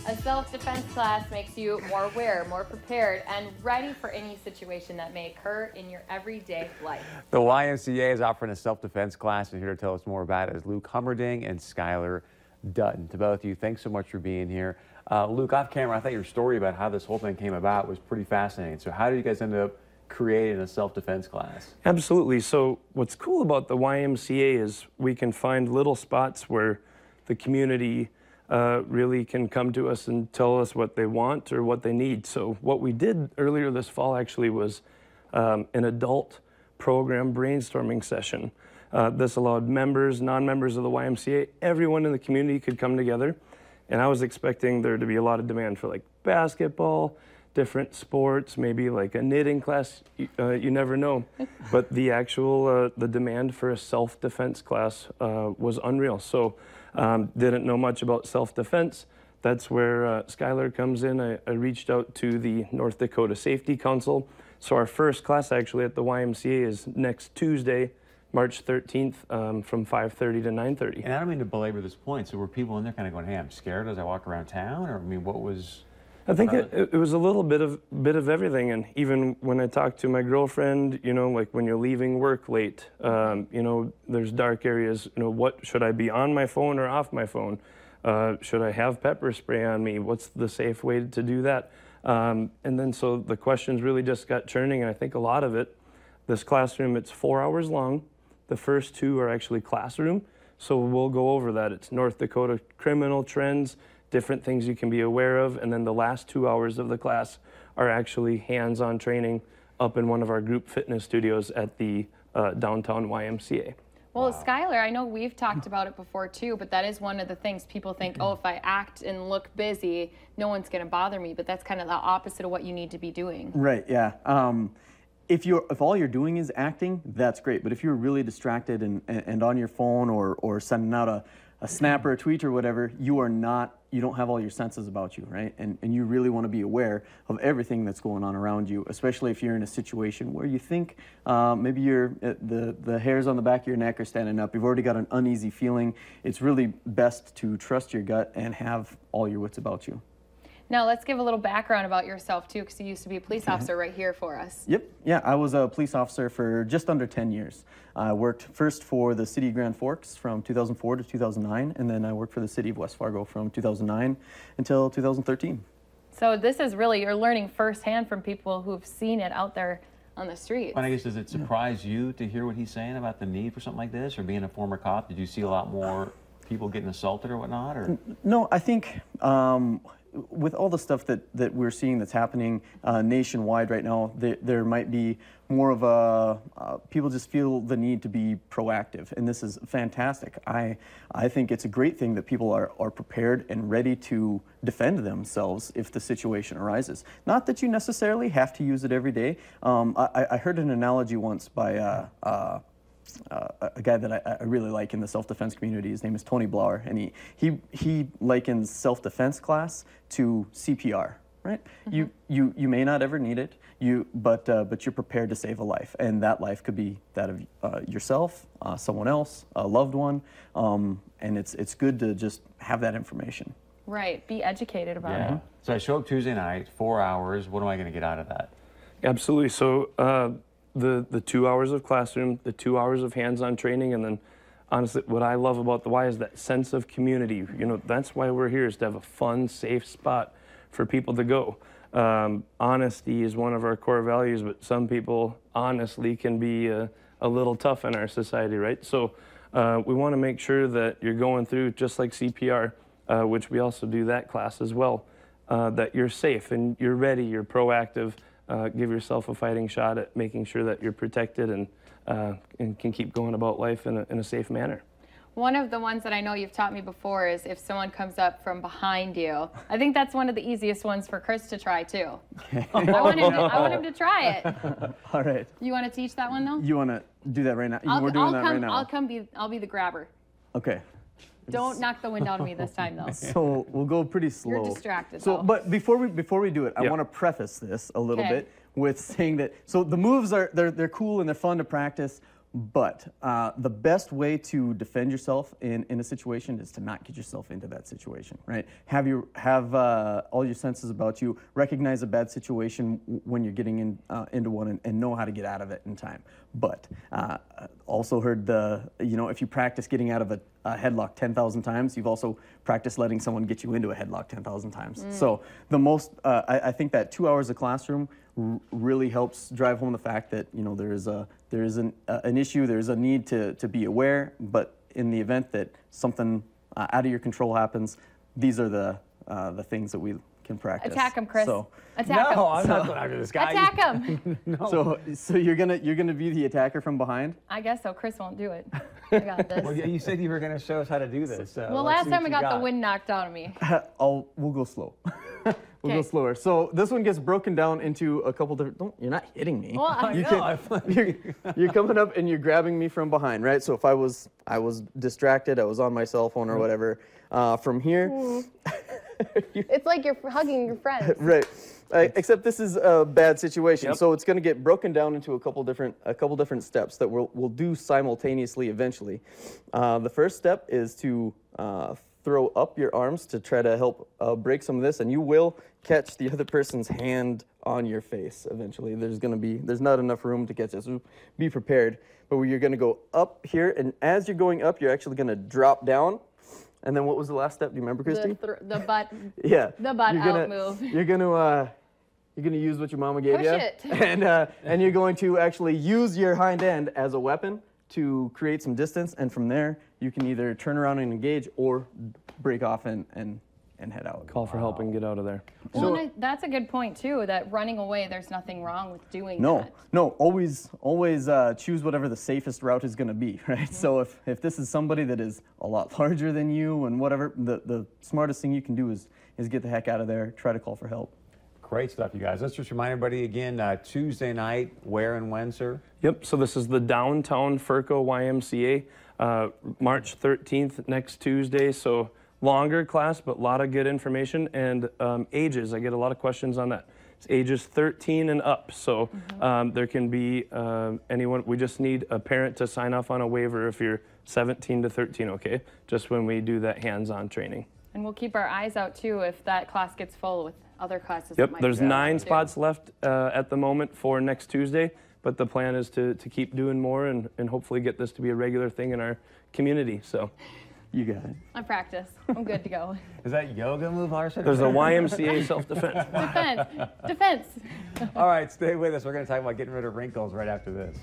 A self-defense class makes you more aware, more prepared, and ready for any situation that may occur in your everyday life. The YMCA is offering a self-defense class, and here to tell us more about it is Luke Hummerding and Skylar Dutton. To both of you, thanks so much for being here. Luke, off camera, I thought your story about how this whole thing came about was pretty fascinating. So how did you guys end up creating a self-defense class? Absolutely. So what's cool about the YMCA is we can find little spots where the community really can come to us and tell us what they want or what they need. So what we did earlier this fall actually was an adult program brainstorming session. This allowed members, non-members of the YMCA, everyone in the community could come together. And I was expecting there to be a lot of demand for like basketball, different sports, maybe like a knitting class, you never know. But the actual, the demand for a self-defense class was unreal. So didn't know much about self-defense. That's where Skylar comes in. I reached out to the North Dakota Safety Council. So our first class actually at the YMCA is next Tuesday, March 13th from 5:30 to 9:30. And I don't mean to belabor this point, so were people in there kind of going, hey, I'm scared as I walk around town? Or I mean, what was... I think it was a little bit of everything, and even when I talked to my girlfriend, you know, like when you're leaving work late, you know, there's dark areas. You know, what should I be on my phone or off my phone? Should I have pepper spray on me? What's the safe way to do that? And then so the questions really just got churning, and I think a lot of it. This classroom, it's 4 hours long. The first 2 are actually classroom, so we'll go over that. It's North Dakota criminal trends, different things you can be aware of, and then the last 2 hours of the class are actually hands-on training up in one of our group fitness studios at the downtown YMCA. Well, wow. Skylar, I know we've talked about it before too, but that is one of the things people think, oh, if I act and look busy, no one's going to bother me, but that's kind of the opposite of what you need to be doing. Right, yeah. If all you're doing is acting, that's great, but if you're really distracted and on your phone or sending out a snap or a tweet or whatever, you don't have all your senses about you, right? And you really want to be aware of everything that's going on around you, especially if you're in a situation where you think maybe the hairs on the back of your neck are standing up, you've already got an uneasy feeling. It's really best to trust your gut and have all your wits about you. Now let's give a little background about yourself too, because you used to be a police officer right here for us. Yep, yeah, I was a police officer for just under 10 years. I worked first for the city of Grand Forks from 2004 to 2009, and then I worked for the city of West Fargo from 2009 until 2013. So this is really, you're learning firsthand from people who've seen it out there on the streets. And I guess, does it surprise you to hear what he's saying about the need for something like this, or being a former cop? Did you see a lot more people getting assaulted or whatnot? Or? No, I think with all the stuff that we're seeing that's happening nationwide right now, there might be more of a, people just feel the need to be proactive, and this is fantastic. I think it's a great thing that people are prepared and ready to defend themselves if the situation arises. Not that you necessarily have to use it every day. I heard an analogy once by a guy that I really like in the self-defense community. His name is Tony Blauer, and he likens self-defense class to CPR, right? Mm-hmm. You may not ever need it, but you're prepared to save a life, and that life could be that of yourself, someone else, a loved one, and it's good to just have that information. Right, be educated about it. So I show up Tuesday night, 4 hours. What am I going to get out of that? Absolutely. So the 2 hours of classroom, the 2 hours of hands-on training, and then honestly, what I love about the Y is that sense of community. You know, that's why we're here, is to have a fun, safe spot for people to go. Honesty is one of our core values, but some people honestly can be a little tough in our society, right? So we want to make sure that you're going through, just like CPR, which we also do that class as well, that you're safe and you're ready, you're proactive. Give yourself a fighting shot at making sure that you're protected and can keep going about life in a safe manner. One of the ones that I know you've taught me before is if someone comes up from behind you. I think that's one of the easiest ones for Chris to try too. Okay. I want him to try it. All right. You want to teach that one though? You want to do that right now? We're doing that right now. I'll be the grabber. Okay. Don't knock the wind out of me this time, though. So we'll go pretty slow. You're distracted, So, though. but before we do it, I want to preface this a little bit with saying that, so the moves are, they're cool and they're fun to practice, But the best way to defend yourself in a situation is to not get yourself into that situation, right? Have all your senses about you. Recognize a bad situation when you're getting into one, and know how to get out of it in time. But also heard if you practice getting out of a headlock 10,000 times, you've also practiced letting someone get you into a headlock 10,000 times. So I think that 2 hours of classroom really helps drive home the fact that there is an issue, there is a need to be aware, but in the event that something out of your control happens, these are the things that we can practice. Attack him, Chris. So, Attack him. No, I'm not going after this guy. Attack him. No. so you're gonna be the attacker from behind? I guess so. Chris won't do it. I got this. Well, yeah, you said you were going to show us how to do this. Well, let's last see time what I you got the wind knocked out of me. We'll go slow. We'll go slower. So this one gets broken down into a couple different. You're not hitting me. Well, I know. You're coming up and you're grabbing me from behind, right? So if I was distracted, I was on my cell phone or whatever. From here. It's like you're hugging your friends. Right. Except this is a bad situation, so it's going to get broken down into a couple different steps that we'll do simultaneously eventually. The first step is to throw up your arms to try to help break some of this, and you will catch the other person's hand on your face eventually. There's not enough room to catch it, so be prepared. But where you're going to go up here, and as you're going up, you're actually going to drop down. And then what was the last step? Do you remember, Christy? The butt. Yeah. The butt out move. You're gonna use what your mama gave you. Push it. And you're going to actually use your hind end as a weapon to create some distance, and from there you can either turn around and engage or break off and head out. Call for help and get out of there. Well, and that's a good point too, that running away, there's nothing wrong with doing that. No, always choose whatever the safest route is going to be, right? Mm-hmm. So if this is somebody that is a lot larger than you and whatever, the smartest thing you can do is get the heck out of there, try to call for help. Great stuff, you guys. Let's just remind everybody again, Tuesday night, where and when, sir? Yep, so this is the downtown Furco YMCA, March 13th, next Tuesday. So longer class, but a lot of good information. And ages, I get a lot of questions on that. It's ages 13 and up. So there can be anyone. We just need a parent to sign off on a waiver if you're 17 to 13, okay? Just when we do that hands-on training. And we'll keep our eyes out too if that class gets full with other classes. Yep, there's 9 spots left at the moment for next Tuesday, but the plan is to keep doing more and hopefully get this to be a regular thing in our community. So. You got it. I practice. I'm good to go. Is that yoga move, Larson? There's a YMCA self-defense. Defense. All right, stay with us. We're going to talk about getting rid of wrinkles right after this.